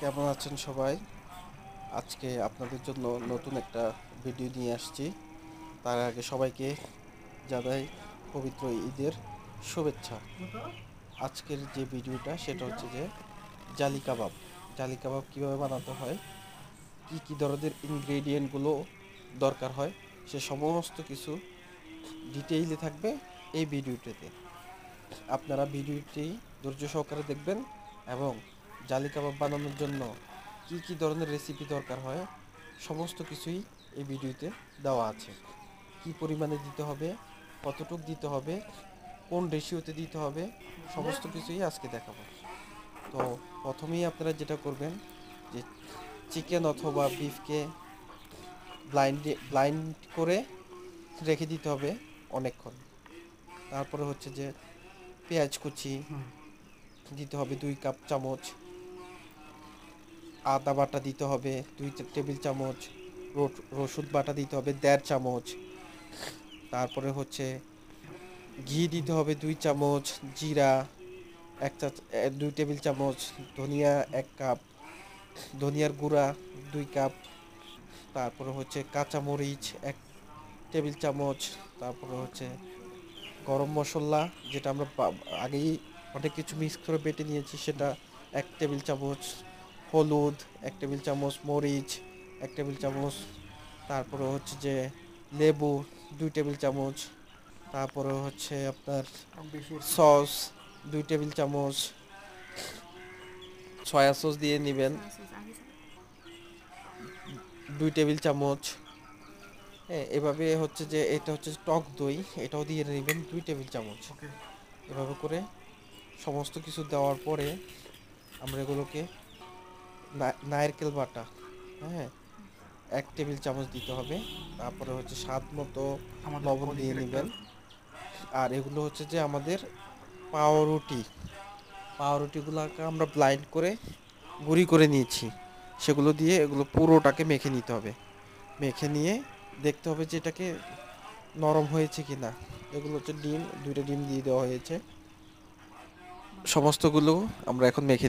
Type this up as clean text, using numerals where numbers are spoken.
কেমন আছেন সবাই? আজকে আপনাদের জন্য নতুন একটা ভিডিও নিয়ে আসছি। তার আগে সবাইকে জানাই পবিত্র ঈদের শুভেচ্ছা। আজকের যে ভিডিওটা সেটা হচ্ছে যে জালি কাবাব। জালি কাবাব কীভাবে বানাতে হয়, কি কি ধরনের ইনগ্রেডিয়েন্টগুলো দরকার হয়, সে সমস্ত কিছু ডিটেইলে থাকবে এই ভিডিওটিতে। আপনারা ভিডিওটি ধৈর্য সহকারে দেখবেন এবং জালি কাবাব বানানোর জন্য কি কি ধরনের রেসিপি দরকার হয় সমস্ত কিছুই এই ভিডিওতে দেওয়া আছে। কি পরিমাণে দিতে হবে, কতটুক দিতে হবে, কোন রেশিওতে দিতে হবে, সমস্ত কিছুই আজকে দেখাবো। তো প্রথমেই আপনারা যেটা করবেন যে চিকেন অথবা বিফকে ব্লাইন্ড করে রেখে দিতে হবে অনেকক্ষণ। তারপরে হচ্ছে যে পেঁয়াজ কুচি দিতে হবে 2 কাপ চামচ, আদা বাটা দিতে হবে 2 টেবিল চামচ, রসুন বাটা দিতে হবে 1.5 চামচ, তারপরে হচ্ছে ঘি দিতে হবে 2 চামচ, জিরা 2 টেবিল চামচ, ধনিয়া 1 কাপ, ধনিয়ার গুঁড়া 2 কাপ, তারপরে হচ্ছে কাঁচামরিচ 1 টেবিল চামচ, তারপরে হচ্ছে গরম মশলা যেটা আমরা আগেই অনেক কিছু মিক্স করে বেটে নিয়েছি সেটা 1 টেবিল চামচ, হলুদ 1 টেবিল চামচ, মরিচ 1 টেবিল চামচ, তারপরে হচ্ছে যে লেবু 2 টেবিল চামচ, তারপরে হচ্ছে আপনার সস 2 টেবিল চামচ, সয়া সস দিয়ে নেবেন 2 টেবিল চামচ। হ্যাঁ, এভাবে হচ্ছে যে এটা হচ্ছে টক দই, এটাও দিয়ে নেবেন 2 টেবিল চামচ। এভাবে করে সমস্ত কিছু দেওয়ার পরে আমরা এগুলোকে নারকেল বাটা, হ্যাঁ, 1 টেবিল চামচ দিতে হবে। তারপরে হচ্ছে স্বাদ মতো লবণ দিয়ে নেবেন। আর এগুলো হচ্ছে যে আমাদের পাউরুটিগুলোকে আমরা ব্লাইন্ড করে গুঁড়ি করে নিয়েছি, সেগুলো দিয়ে এগুলো পুরোটাকে মেখে নিতে হবে। মেখে নিয়ে দেখতে হবে যে এটাকে নরম হয়েছে কি না। এগুলো হচ্ছে ডিম, 2টা ডিম দিয়ে দেওয়া হয়েছে। সমস্তগুলো আমরা এখন মেখে